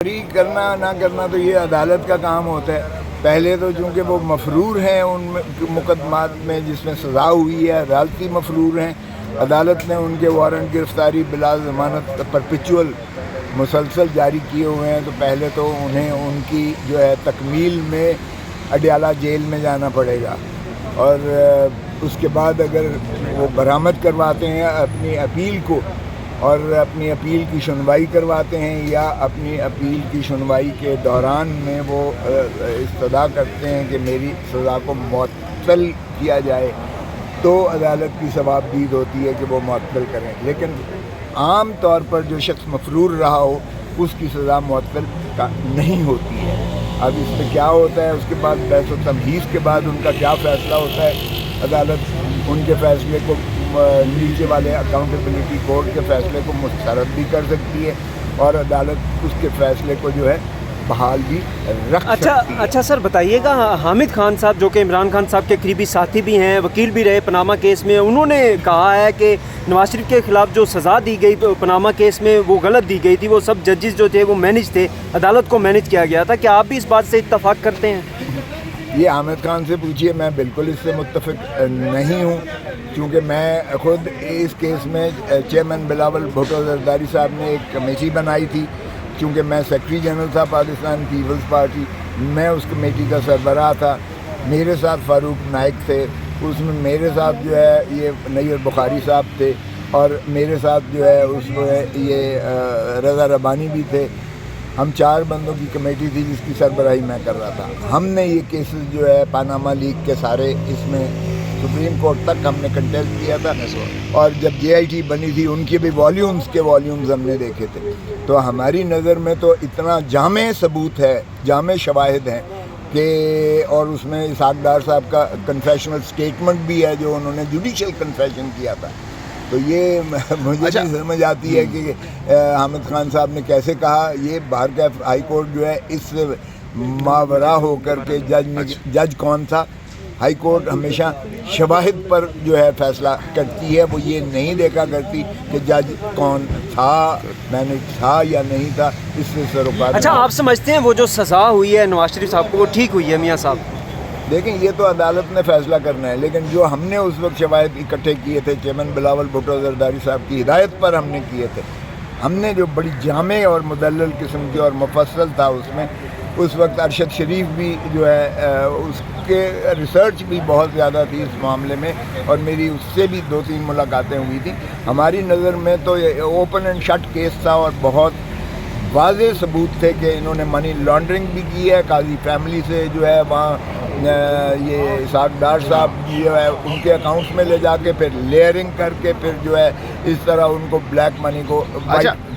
کرنا نہ کرنا تو یہ عدالت کا کام ہوتا ہے. پہلے تو چونکہ وہ مفرور ہیں ان مقدمات میں جس میں سزا ہوئی ہے، عدالتی مفرور ہیں، عدالت نے ان کے وارنٹ گرفتاری بلا ضمانت پرپیچول مسلسل جاری کیے ہوئے ہیں. تو پہلے تو انہیں ان کی جو ہے تکمیل میں اڈیالہ جیل میں جانا پڑے گا، اور اس کے بعد اگر وہ برآمد کرواتے ہیں اپنی اپیل کو اور اپنی اپیل کی سنوائی کرواتے ہیں، یا اپنی اپیل کی سنوائی کے دوران میں وہ استدعا کرتے ہیں کہ میری سزا کو معطل کیا جائے، تو عدالت کی ثواب دید ہوتی ہے کہ وہ معطل کریں. لیکن عام طور پر جو شخص مفرور رہا ہو اس کی سزا معطل نہیں ہوتی ہے. اب اس میں کیا ہوتا ہے، اس کے بعد بحث و تمہیز کے بعد ان کا کیا فیصلہ ہوتا ہے، عدالت ان کے فیصلے کو نیچے والے اکاؤنٹیبلٹی کورٹ کے فیصلے کو مسترد بھی کر سکتی ہے، اور عدالت اس کے فیصلے کو جو ہے بحال بھی رکھ سکتی ہے. اچھا سر بتائیے گا، حامد خان صاحب جو کہ عمران خان صاحب کے قریبی ساتھی بھی ہیں، وکیل بھی رہے پاناما کیس میں، انہوں نے کہا ہے کہ نواز شریف کے خلاف جو سزا دی گئی پاناما کیس میں وہ غلط دی گئی تھی، وہ سب ججز جو تھے وہ مینج تھے، عدالت کو مینج کیا گیا تھا. کیا آپ بھی اس بات سے اتفاق کرتے ہیں؟ یہ حامد خان سے پوچھیے، میں بالکل اس سے متفق نہیں ہوں، کیونکہ میں خود اس کیس میں چیئرمین بلاول بھٹو زرداری صاحب نے ایک کمیٹی بنائی تھی. چونکہ میں سیکرٹری جنرل تھا پاکستان پیپلز پارٹی، میں اس کمیٹی کا سربراہ تھا. میرے ساتھ فاروق نائک تھے، اس میں میرے ساتھ جو ہے یہ نیر بخاری صاحب تھے، اور میرے ساتھ جو ہے اس میں یہ رضا ربانی بھی تھے. ہم 4 بندوں کی کمیٹی تھی جس کی سربراہی میں کر رہا تھا. ہم نے یہ کیسز جو ہے پاناما لیک کے سارے اس میں سپریم کورٹ تک ہم نے کنٹیسٹ کیا تھا، اور جب جے آئی ٹی بنی تھی ان کے بھی والیومز ہم نے دیکھے تھے. تو ہماری نظر میں تو اتنا جامع ثبوت ہے، جامع شواہد ہیں کہ، اور اس میں اسحاق ڈار صاحب کا کنفیشنل سٹیٹمنٹ بھی ہے جو انہوں نے جوڈیشل کنفیشن کیا تھا. تو یہ مجھے نہیں سمجھ آتی ہے کہ حامد خان صاحب نے کیسے کہا. یہ باہر کا ہائی کورٹ جو ہے اس سے ماورا ہو کر کے جج کون تھا، ہائی کورٹ ہمیشہ شواہد پر جو ہے فیصلہ کرتی ہے، وہ یہ نہیں دیکھا کرتی کہ جج کون تھا، مینج تھا یا نہیں تھا. اس سے سروکار. اچھا آپ سمجھتے ہیں وہ جو سزا ہوئی ہے نواز شریف صاحب کو وہ ٹھیک ہوئی ہے میاں صاحب؟ دیکھیں یہ تو عدالت نے فیصلہ کرنا ہے، لیکن جو ہم نے اس وقت شواہد اکٹھے کیے تھے چیئرمین بلاول بھٹو زرداری صاحب کی ہدایت پر ہم نے کیے تھے. ہم نے جو بڑی جامع اور مدلل قسم کی اور مفصل تھا اس میں، اس وقت ارشد شریف بھی جو ہے اس کے ریسرچ بھی بہت زیادہ تھی اس معاملے میں، اور میری اس سے بھی 2-3 ملاقاتیں ہوئی تھیں. ہماری نظر میں تو یہ اوپن اینڈ شٹ کیس تھا، اور بہت واضح ثبوت تھے کہ انہوں نے منی لانڈرنگ بھی کی ہے. قاضی فیملی سے جو ہے وہاں یہ اسحاق ڈار صاحب جو ہے ان کے اکاؤنٹس میں لے جا کے پھر لیئرنگ کر کے پھر جو ہے اس طرح ان کو بلیک منی کو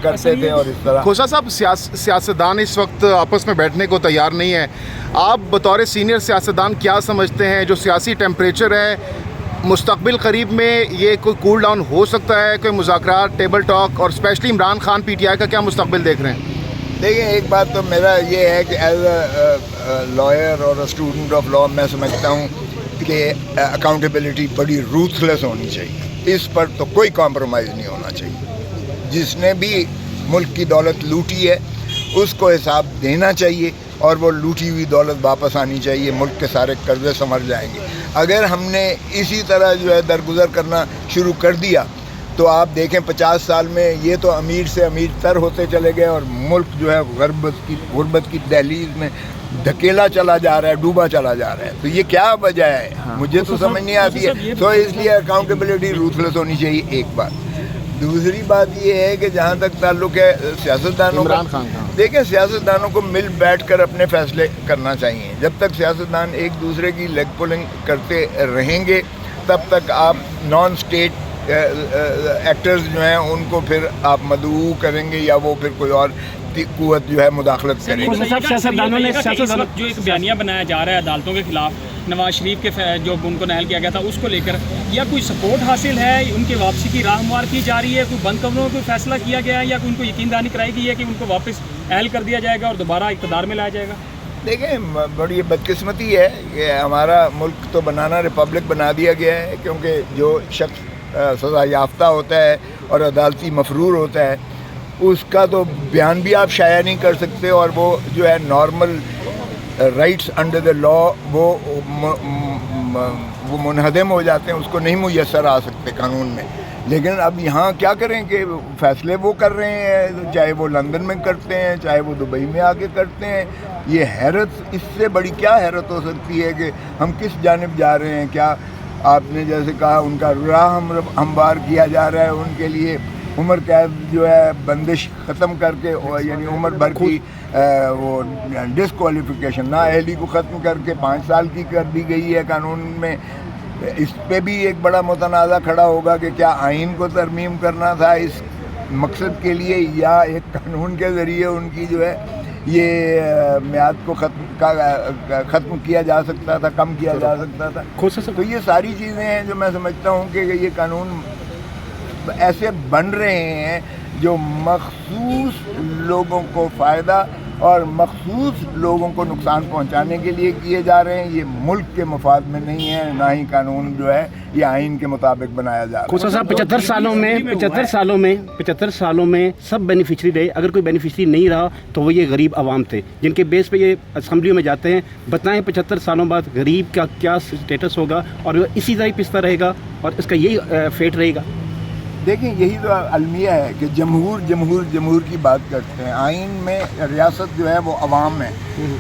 کرتے تھے. اور اس طرح کھوسا صاحب، سیاستدان اس وقت آپس میں بیٹھنے کو تیار نہیں ہے. آپ بطور سینئر سیاستدان کیا سمجھتے ہیں جو سیاسی ٹیمپریچر ہے مستقبل قریب میں یہ کوئی کول ڈاؤن ہو سکتا ہے؟ کوئی مذاکرات، ٹیبل ٹاک، اور especially Imran Khan P T I کا کیا مستقبل دیکھ رہے ہیں؟ دیکھیں ایک بات تو میرا یہ ہے کہ ایز اے لائر اور اسٹوڈنٹ آف لا میں سمجھتا ہوں کہ اکاؤنٹیبلٹی بڑی روتھلیس ہونی چاہیے. اس پر تو کوئی کمپرومائز نہیں ہونا چاہیے. جس نے بھی ملک کی دولت لوٹی ہے اس کو حساب دینا چاہیے، اور وہ لوٹی ہوئی دولت واپس آنی چاہیے. ملک کے سارے قرضے سنور جائیں گے. اگر ہم نے اسی طرح جو ہے درگزر کرنا شروع کر دیا تو آپ دیکھیں 50 سال میں یہ تو امیر سے امیر تر ہوتے چلے گئے، اور ملک جو ہے غربت کی دہلیز میں دھکیلا چلا جا رہا ہے، ڈوبا چلا جا رہا ہے. تو یہ کیا وجہ ہے؟ مجھے تو سمجھ نہیں آتی ہے. تو اس لیے اکاؤنٹیبلٹی روتھلیس ہونی چاہیے، ایک بات. دوسری بات یہ ہے کہ جہاں تک تعلق ہے سیاستدانوں کا، دیکھیں سیاستدانوں کو مل بیٹھ کر اپنے فیصلے کرنا چاہیے. جب تک سیاستدان ایک دوسرے کی لیگ پولنگ کرتے رہیں گے تب تک آپ نان اسٹیٹ ایکٹرز جو ہیں ان کو پھر آپ مدعو کریں گے، یا وہ پھر کوئی اور قوت جو ہے مداخلت کریں گے. سیاستدانوں نے جو ایک بیانیہ بنایا جا رہا ہے عدالتوں کے خلاف نواز شریف کے جو ان کو نااہل کیا گیا تھا اس کو لے کر، یا کوئی سپورٹ حاصل ہے، ان کی واپسی کی راہ ہموار کی جا رہی ہے، کوئی بند کمروں میں کوئی فیصلہ کیا گیا ہے، یا ان کو یقین دہانی کرائی گئی ہے کہ ان کو واپس اہل کر دیا جائے گا اور دوبارہ اقتدار میں لایا جائے گا؟ دیکھیں بڑی بدقسمتی ہے کہ ہمارا ملک تو بنانا ریپبلک بنا دیا گیا ہے، کیونکہ جو شخص سزا یافتہ ہوتا ہے اور عدالتی مفرور ہوتا ہے اس کا تو بیان بھی آپ شائع نہیں کر سکتے، اور وہ جو ہے نارمل رائٹس انڈر دا لا وہ منہدم ہو جاتے ہیں، اس کو نہیں میسر آ سکتے قانون میں. لیکن اب یہاں کیا کریں کہ فیصلے وہ کر رہے ہیں، چاہے وہ لندن میں کرتے ہیں، چاہے وہ دبئی میں آ کے کرتے ہیں. یہ حیرت، اس سے بڑی کیا حیرت ہو سکتی ہے کہ ہم کس جانب جا رہے ہیں. کیا آپ نے جیسے کہا ان کا راہ ہموار کیا جا رہا ہے، ان کے لیے عمر قید جو ہے بندش ختم کر کے، یعنی عمر بھر کی وہ ڈسکوالیفیکیشن نااہلی کو ختم کر کے 5 سال کی کر دی گئی ہے قانون میں. اس پہ بھی ایک بڑا متنازع کھڑا ہوگا کہ کیا آئین کو ترمیم کرنا تھا اس مقصد کے لیے، یا ایک قانون کے ذریعے ان کی جو ہے یہ میعاد کو ختم کیا جا سکتا تھا، کم کیا جا سکتا تھا. تو یہ ساری چیزیں ہیں جو میں سمجھتا ہوں کہ یہ قانون ایسے بن رہے ہیں جو مخصوص لوگوں کو فائدہ اور مخصوص لوگوں کو نقصان پہنچانے کے لیے کیے جا رہے ہیں. یہ ملک کے مفاد میں نہیں ہے، نہ ہی قانون جو ہے یہ آئین کے مطابق بنایا جا رہا ہے. کھوسا صاحب 75 سالوں میں سب بینیفیشری رہے. اگر کوئی بینیفیشری نہیں رہا تو وہ یہ غریب عوام تھے جن کے بیس پہ یہ اسمبلیوں میں جاتے ہیں. بتائیں 75 سالوں بعد غریب کا کیا سٹیٹس ہوگا، اور وہ اسی طرح پستا رہے گا اور اس کا یہی فیٹ رہے گا. دیکھیں یہی تو المیہ ہے کہ جمہور کی بات کرتے ہیں. آئین میں ریاست جو ہے وہ عوام ہے.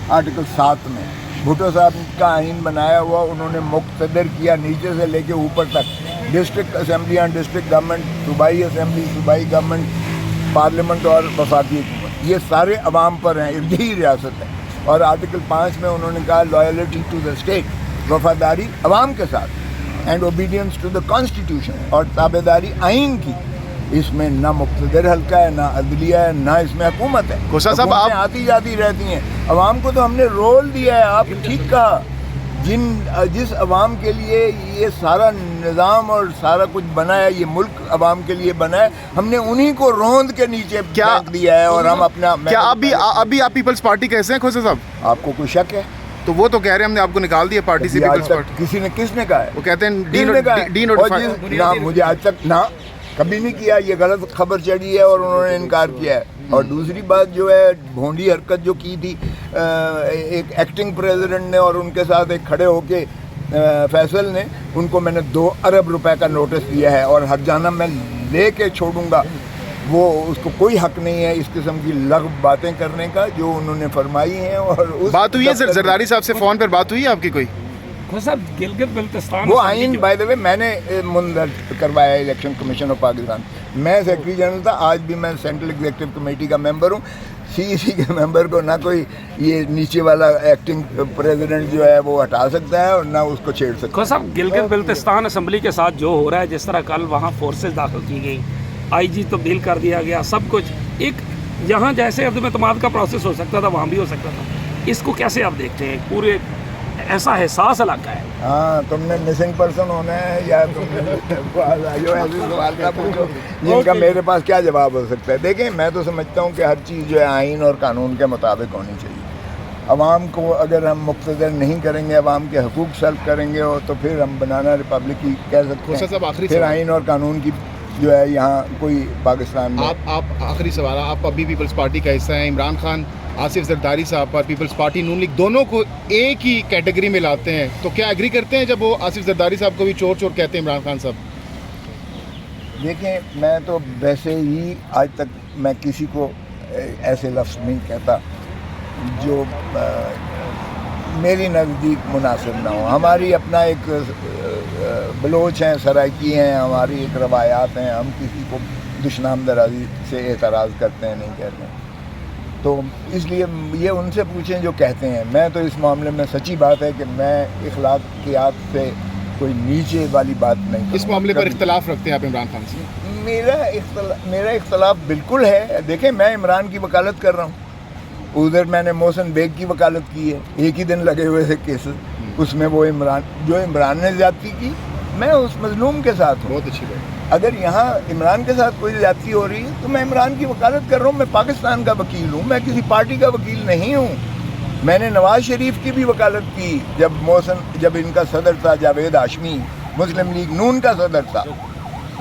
آرٹیکل 7 میں بھٹو صاحب کا آئین بنایا ہوا، انہوں نے مقتدر کیا نیچے سے لے کے اوپر تک. ڈسٹرکٹ اسمبلیاں، ڈسٹرکٹ گورنمنٹ، صوبائی اسمبلی، صوبائی گورنمنٹ، پارلیمنٹ اور وفاقی حکومت، یہ سارے عوام پر ہیں، یہی ریاست ہے. اور آرٹیکل 5 میں انہوں نے کہا لائلٹی ٹو دا اسٹیٹ، وفاداری عوام کے ساتھ، and obedience to the constitution, اور تابعداری آئین کی. اس میں نہ مقتدر حلقہ ہے، نہ عدلیہ ہے، نہ اس میں حکومت ہے. کھوسا صاحب حکومتیں آتی جاتی رہتی ہیں. عوام کو تو ہم نے رول دیا ہے. آپ ٹھیک کہا، جس عوام کے لیے یہ سارا نظام اور سارا کچھ بنا ہے، یہ ملک عوام کے لیے بنا ہے، ہم نے انہی کو روند کے نیچے پھینک دیا ہے. اور ہم اپنا کیا ابھی آپ پیپلز پارٹی کیسے ہیں کھوسا صاحب؟ آپ کو کوئی شک ہے؟ تو وہ تو کہہ رہے ہیں ہم نے آپ کو نکال دیا پارٹی سے. پیپلز پارٹی کس نے کہا ہے؟ وہ کہتے ہیں ڈی نہ، مجھے آج تک نہ کبھی نہیں کیا. یہ غلط خبر چڑھی ہے اور انہوں نے انکار کیا ہے. اور دوسری بات جو ہے بھونڈی حرکت جو کی تھی ایک ایکٹنگ پریزیڈنٹ نے اور ان کے ساتھ ایک کھڑے ہو کے فیصل نے، ان کو میں نے 2 ارب روپے کا نوٹس دیا ہے اور ہر جانا میں لے کے چھوڑوں گا. وہ اس کو کوئی حق نہیں ہے اس قسم کی لغو باتیں کرنے کا جو انہوں نے فرمائی ہیں. اور بات ہوئی ہے زرداری صاحب سے فون پر بات ہوئی ہے آپ کی کوئی؟ گلگت بلتستان وہ آئین بائی دا وے میں نے مندرج کروایا الیکشن کمیشن آف پاکستان. میں سیکرٹری جنرل تھا، آج بھی میں سینٹرل ایگزیکٹو کمیٹی کا ممبر ہوں. سی کے ممبر کو نہ کوئی یہ نیچے والا ایکٹنگ پریزیڈنٹ جو ہے وہ ہٹا سکتا ہے اور نہ اس کو چھیڑ سکتا ہے. صاحب گلگت بلتستان اسمبلی کے ساتھ جو ہو رہا ہے، جس طرح کل وہاں فورسز داخل کی گئی، آئی جی تبدیل کر دیا گیا، سب کچھ ایک یہاں جیسے عدم اعتماد کا پروسیس ہو سکتا تھا وہاں بھی ہو سکتا تھا. اس کو کیسے آپ دیکھتے ہیں؟ پورے ایسا حساس علاقہ ہے. ہاں، تم نے مسنگ پرسن ہونا ہے یا تم نے ایسے سوال کا پوچھو جن کا میرے پاس کیا جواب ہو سکتا ہے. دیکھیں میں تو سمجھتا ہوں کہ ہر چیز جو ہے آئین اور قانون کے مطابق ہونی چاہیے. عوام کو اگر ہم مقتدر نہیں کریں گے، عوام کے حقوق سلب کریں گے تو پھر ہم بنانا ریپبلک کی کہہ سکتے ہیں. پھر آئین اور قانون کی جو ہے یہاں کوئی پاکستان میں. آپ آخری سوال، آپ ابھی پیپلز پارٹی کا حصہ ہیں. عمران خان آصف زرداری صاحب پر پیپلز پارٹی نون لیگ دونوں کو ایک ہی کیٹیگری میں لاتے ہیں، تو کیا ایگری کرتے ہیں جب وہ آصف زرداری صاحب کو بھی چور چور کہتے ہیں عمران خان صاحب؟ دیکھیں میں تو ویسے ہی آج تک میں کسی کو ایسے لفظ نہیں کہتا جو میری نزدیک مناسب نہ ہو. ہماری اپنا ایک بلوچ ہیں، سرائکی ہیں، ہماری ایک روایات ہیں. ہم کسی کو دشنام درازی سے اعتراض کرتے ہیں، نہیں کہتے ہیں. تو اس لیے یہ ان سے پوچھیں جو کہتے ہیں. میں تو اس معاملے میں سچی بات ہے کہ میں اخلاقیات سے کوئی نیچے والی بات نہیں کروں. اس معاملے پر اختلاف رکھتے ہیں آپ عمران خان سے؟ میرا اختلاف بالکل ہے. دیکھیں میں عمران کی وکالت کر رہا ہوں. ادھر میں نے محسن بیگ کی وکالت کی ہے. ایک ہی دن لگے ہوئے تھے کیسز. اس میں وہ عمران نے زیادتی کی، میں اس مظلوم کے ساتھ ہوں. بہت اچھی بات. اگر یہاں عمران کے ساتھ کوئی زیادتی ہو رہی ہے تو میں عمران کی وکالت کر رہا ہوں. میں پاکستان کا وکیل ہوں، میں کسی پارٹی کا وکیل نہیں ہوں. میں نے نواز شریف کی بھی وکالت کی جب ان کا صدر تھا جاوید ہاشمی، مسلم لیگ نون کا صدر تھا.